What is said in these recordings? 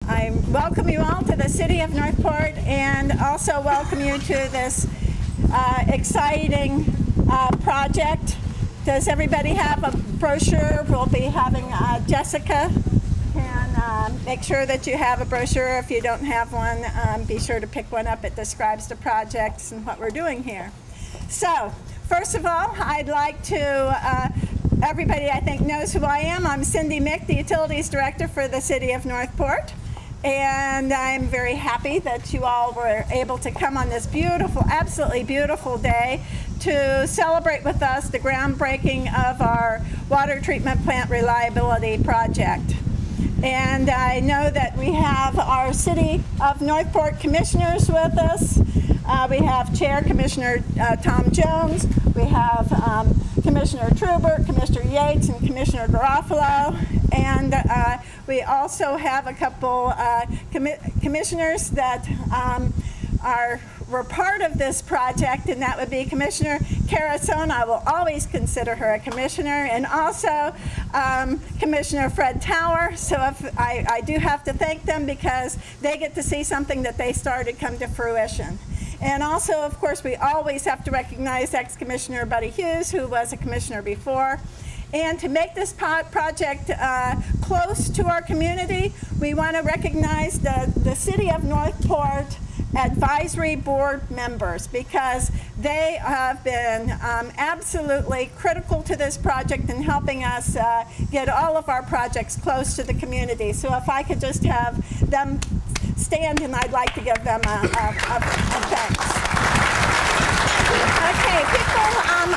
I welcome you all to the City of Northport, and also welcome you to this exciting project. Does everybody have a brochure? We'll be having Jessica can make sure that you have a brochure. If you don't have one, be sure to pick one up. It describes the projects and what we're doing here. So, first of all, I'd like to, everybody I think knows who I am. I'm Cindy Mick, the Utilities Director for the City of Northport. And I'm very happy that you all were able to come on this beautiful, absolutely beautiful day to celebrate with us the groundbreaking of our water treatment plant reliability project. And I know that we have our City of Northport commissioners with us. We have Chair Commissioner Tom Jones. We have Commissioner Trubert, Commissioner Yates, and Commissioner Garofalo. And we also have a couple commissioners that were part of this project, and that would be Commissioner Carasone. I will always consider her a commissioner, and also Commissioner Fred Tower. So I do have to thank them because they get to see something that they started come to fruition. And also, of course, we always have to recognize ex-Commissioner Buddy Hughes, who was a commissioner before. And to make this project close to our community, we want to recognize the City of Northport Advisory Board members, because they have been absolutely critical to this project and helping us get all of our projects close to the community. So if I could just have them stand, and I'd like to give them a thanks. Okay, people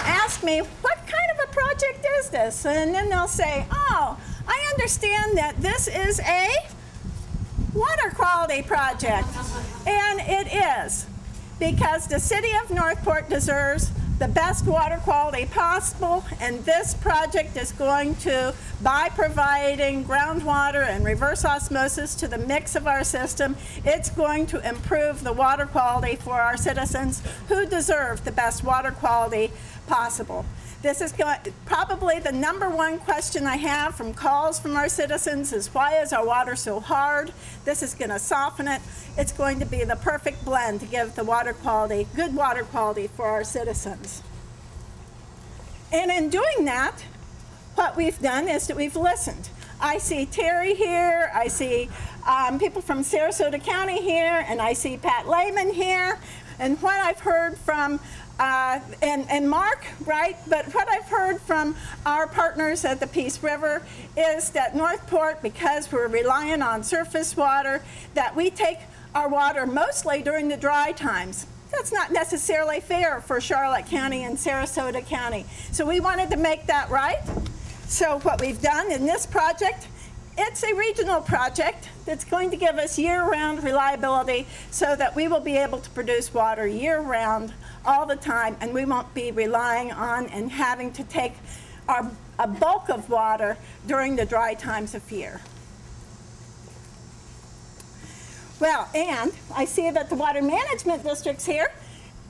ask me, what kind of a project is this? And then they'll say, oh, I understand that this is a water quality project. And it is, because the City of Northport deserves the best water quality possible, and this project is going to, by providing groundwater and reverse osmosis to the mix of our system, it's going to improve the water quality for our citizens who deserve the best water quality possible. This is probably the #1 question I have from calls from our citizens is, why is our water so hard? This is going to soften it. It's going to be the perfect blend to give the water quality, good water quality for our citizens. And in doing that, what we've done is that we've listened. I see Terry here, I see people from Sarasota County here, and I see Pat Lehman here. And what I've heard from and Mark, right? But what I've heard from our partners at the Peace River is that Northport, because we're relying on surface water, that we take our water mostly during the dry times. That's not necessarily fair for Charlotte County and Sarasota County. So we wanted to make that right. So what we've done in this project, it's a regional project that's going to give us year-round reliability so that we will be able to produce water year-round all the time, and we won't be relying on and having to take a bulk of water during the dry times of year. Well, and I see that the water management district's here.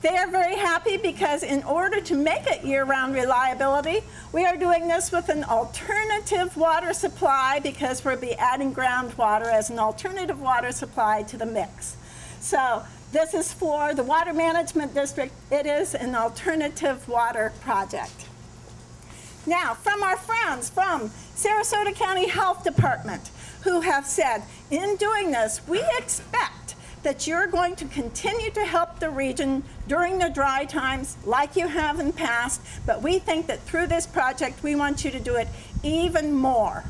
They are very happy because in order to make it year-round reliability, we are doing this with an alternative water supply, because we'll be adding groundwater as an alternative water supply to the mix. So this is for the water management district. It is an alternative water project. Now, from our friends from Sarasota County Health Department, who have said, in doing this, we expect that you're going to continue to help the region during the dry times like you have in the past, but we think that through this project, we want you to do it even more.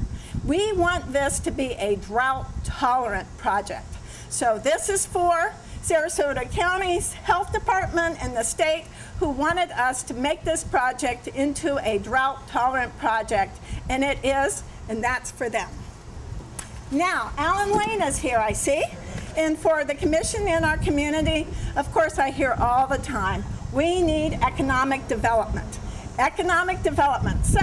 We want this to be a drought-tolerant project. So this is for Sarasota County's Health Department and the state, who wanted us to make this project into a drought-tolerant project, and it is, and that's for them. Now, Alan Lane is here, I see. And for the commission in our community, of course, I hear all the time, we need economic development. Economic development. So,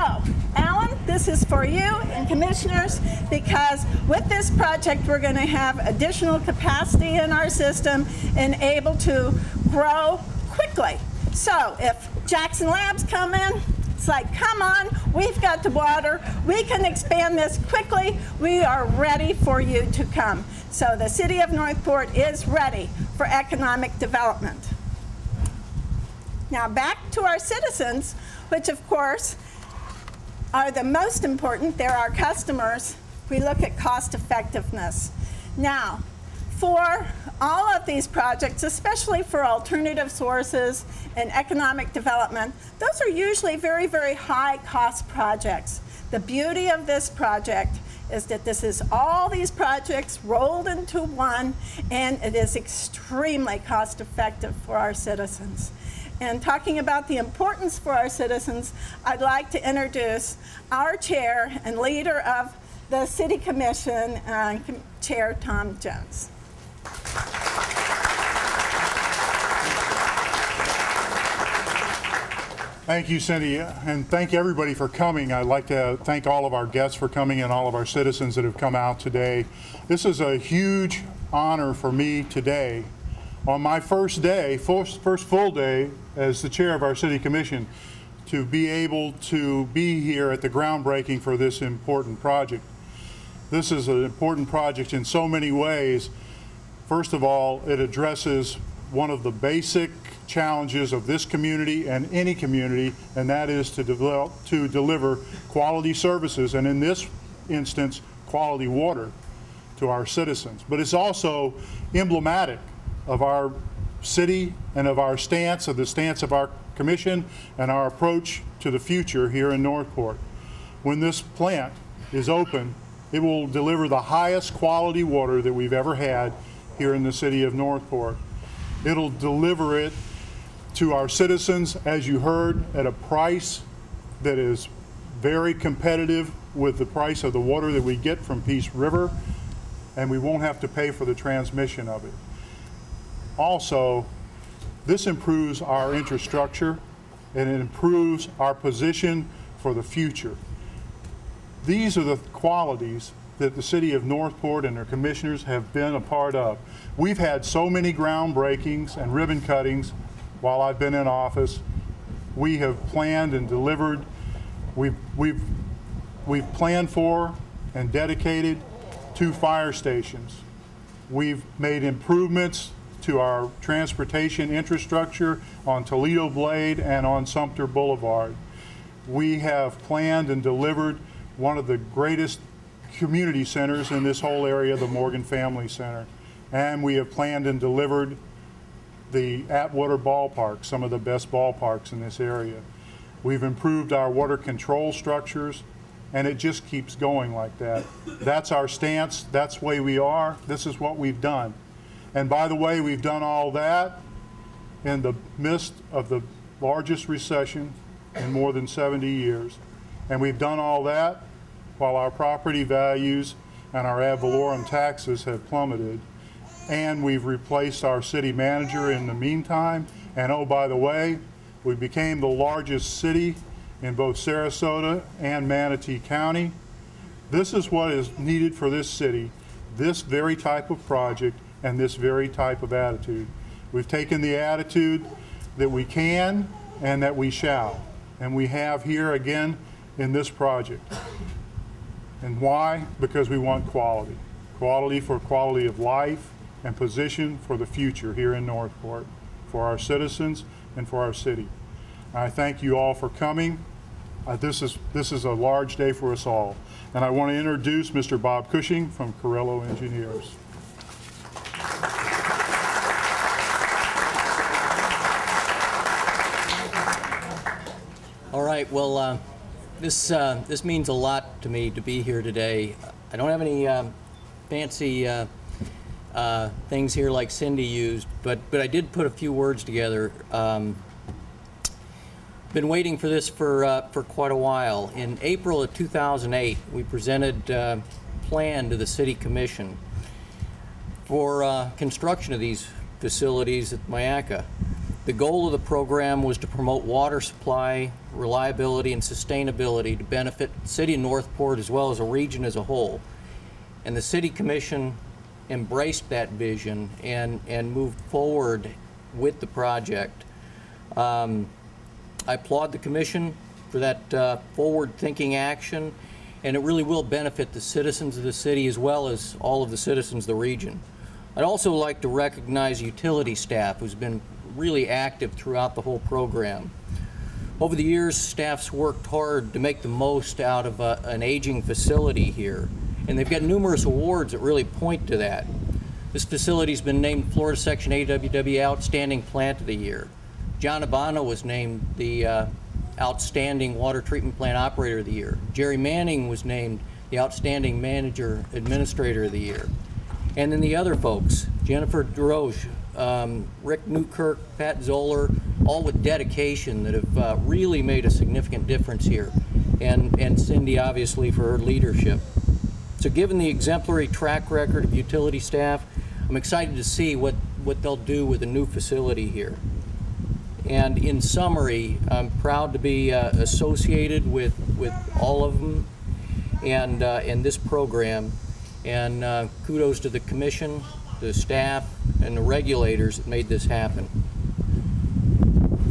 Alan, this is for you and commissioners, because with this project, we're going to have additional capacity in our system and able to grow quickly. So, if Jackson Labs come in, It's like, come on, we've got the water. We can expand this quickly. We are ready for you to come. So the city of Northport is ready for economic development. Now back to our citizens, which of course are the most important. They're our customers. We look at cost effectiveness. Now, for all of these projects, especially for alternative sources and economic development, those are usually very, very high cost projects. The beauty of this project is that this is all these projects rolled into one, and it is extremely cost effective for our citizens. And talking about the importance for our citizens, I'd like to introduce our chair and leader of the City Commission, Chair Tom Jones. Thank you, Cindy, and thank everybody for coming. I'd like to thank all of our guests for coming and all of our citizens that have come out today. This is a huge honor for me today. On my first day, first full day as the chair of our City Commission, to be able to be here at the groundbreaking for this important project. This is an important project in so many ways. First of all, it addresses one of the basic challenges of this community and any community, and that is to deliver quality services, and in this instance, quality water to our citizens. But it's also emblematic of our city and of our stance, of the stance of our commission and our approach to the future here in Northport. When this plant is open, it will deliver the highest quality water that we've ever had here in the city of Northport. It'll deliver it to our citizens, as you heard, at a price that is very competitive with the price of the water that we get from Peace River, and we won't have to pay for the transmission of it. Also, this improves our infrastructure and it improves our position for the future. These are the qualities that the city of Northport and their commissioners have been a part of. We've had so many groundbreakings and ribbon cuttings while I've been in office. We have planned and delivered. We've planned for and dedicated 2 fire stations. We've made improvements to our transportation infrastructure on Toledo Blade and on Sumter Boulevard. We have planned and delivered one of the greatest community centers in this whole area, the Morgan Family Center. And we have planned and delivered the Atwater Ballpark, some of the best ballparks in this area. We've improved our water control structures, and it just keeps going like that. That's our stance, that's the way we are, this is what we've done. And by the way, we've done all that in the midst of the largest recession in more than 70 years. And we've done all that while our property values and our ad valorem taxes have plummeted. And we've replaced our city manager in the meantime. And oh, by the way, we became the largest city in both Sarasota and Manatee County. This is what is needed for this city, this very type of project and this very type of attitude. We've taken the attitude that we can and that we shall. And we have here again in this project. And why? Because we want quality. Quality for quality of life and position for the future here in Northport, for our citizens and for our city. I thank you all for coming. This is a large day for us all. And I want to introduce Mr. Bob Cushing from Carrillo Engineers. All right, well, this means a lot to me to be here today. I don't have any fancy things here like Cindy used, but I did put a few words together. Been waiting for this for quite a while. In April of 2008, we presented a plan to the City Commission for construction of these facilities at Mayaca. The goal of the program was to promote water supply, reliability, and sustainability to benefit the city of Northport as well as a region as a whole. And the City Commission embraced that vision and moved forward with the project. I applaud the Commission forward-thinking action, and it really will benefit the citizens of the city as well as all of the citizens of the region. I'd also like to recognize utility staff who's been really active throughout the whole program. Over the years, staff's worked hard to make the most out of an aging facility here, and they've got numerous awards that really point to that. This facility's been named Florida Section AWW Outstanding Plant of the Year. John Abano was named the Outstanding Water Treatment Plant Operator of the Year. Jerry Manning was named the Outstanding Manager Administrator of the Year. And then the other folks, Jennifer DeRoche, Rick Newkirk, Pat Zoller, all with dedication that have really made a significant difference here. And Cindy, obviously, for her leadership. So given the exemplary track record of utility staff, I'm excited to see what they'll do with the new facility here. And in summary, I'm proud to be associated with all of them and this program. And kudos to the commission, the staff, and the regulators that made this happen.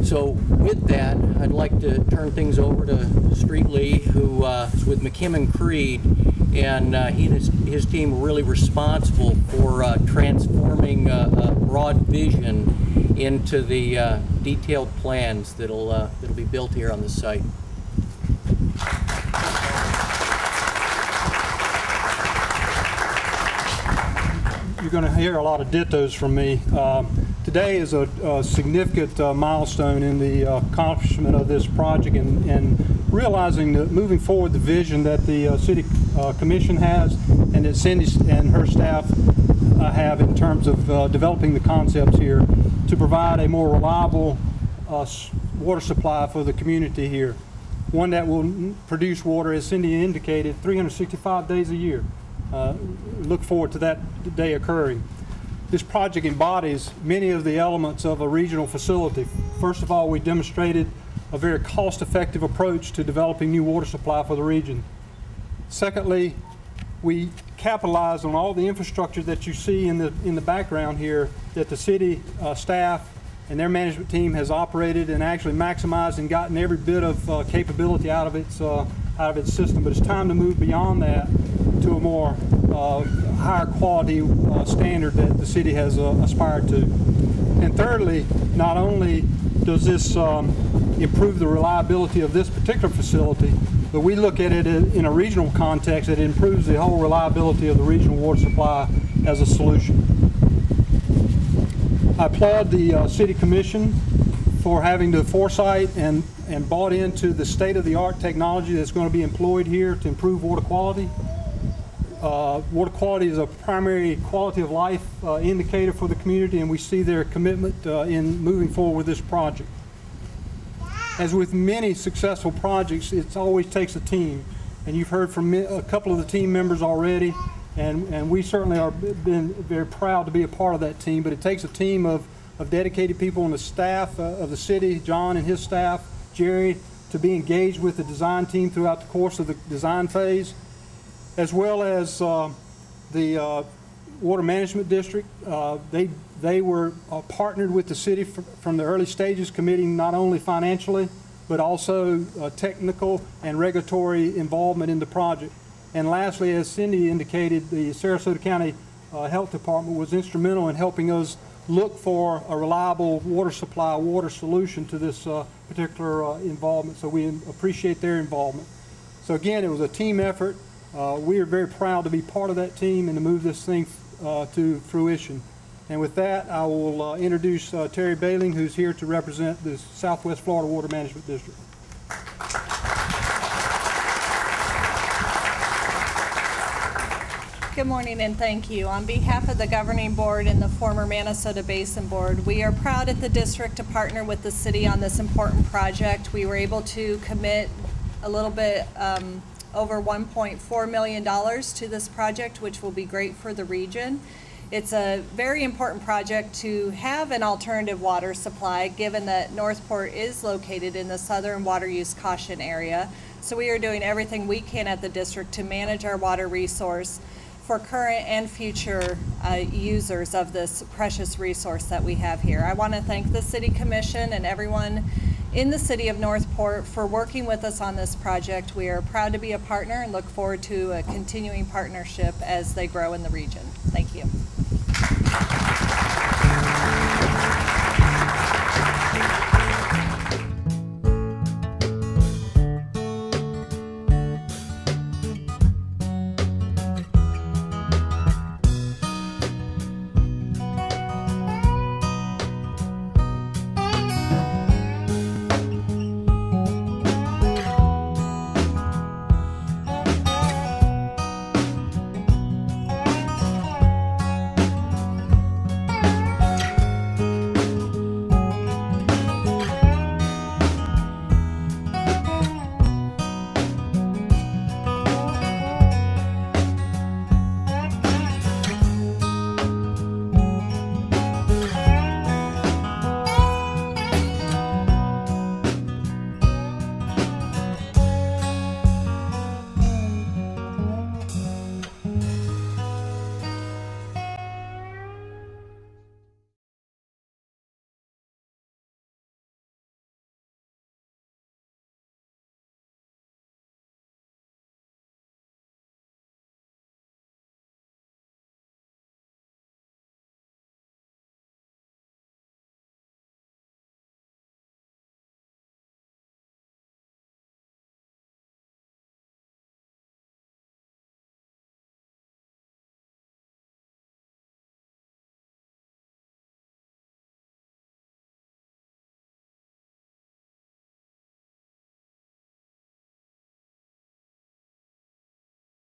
So with that, I'd like to turn things over to Street Lee, who is with McKim & Creed, and he and his team are really responsible for transforming a broad vision into the detailed plans that'll be built here on the site. You're going to hear a lot of dittos from me. Today is a significant milestone in the accomplishment of this project and realizing that moving forward the vision that the City Commission has and that Cindy and her staff have in terms of developing the concepts here to provide a more reliable water supply for the community here. One that will produce water, as Cindy indicated, 365 days a year. Look forward to that day occurring. This project embodies many of the elements of a regional facility. First of all, we demonstrated a very cost-effective approach to developing new water supply for the region. Secondly, we capitalized on all the infrastructure that you see in the background here that the city staff and their management team has operated and actually maximized and gotten every bit of capability out of its system. But it's time to move beyond that to a more higher quality standard that the city has aspired to. And thirdly, not only does this improve the reliability of this particular facility, but we look at it in a regional context. It improves the whole reliability of the regional water supply as a solution. I applaud the City Commission for having the foresight and bought into the state-of-the-art technology that's going to be employed here to improve water quality. Water quality is a primary quality of life indicator for the community, and we see their commitment in moving forward with this project. As with many successful projects, it always takes a team, and you've heard from a couple of the team members already, and we certainly are been very proud to be a part of that team. But it takes a team of dedicated people on the staff of the city, John and his staff, Jerry, to be engaged with the design team throughout the course of the design phase, as well as the Water Management District. They were partnered with the city from the early stages, committing not only financially, but also technical and regulatory involvement in the project. And lastly, as Cindy indicated, the Sarasota County Health Department was instrumental in helping us look for a reliable water supply, water solution to this particular involvement. So we appreciate their involvement. So again, it was a team effort. We are very proud to be part of that team and to move this thing to fruition. And with that, I will introduce Terry Bailing, who's here to represent the Southwest Florida Water Management District. Good morning and thank you. On behalf of the Governing Board and the former Minnesota Basin Board, we are proud at the district to partner with the city on this important project. We were able to commit a little bit over $1.4 million to this project, which will be great for the region. It's a very important project to have an alternative water supply, given that Northport is located in the southern water use caution area. So we are doing everything we can at the district to manage our water resource for current and future users of this precious resource that we have here. I want to thank the City Commission and everyone in the city of Northport for working with us on this project. We are proud to be a partner and look forward to a continuing partnership as they grow in the region. Thank you.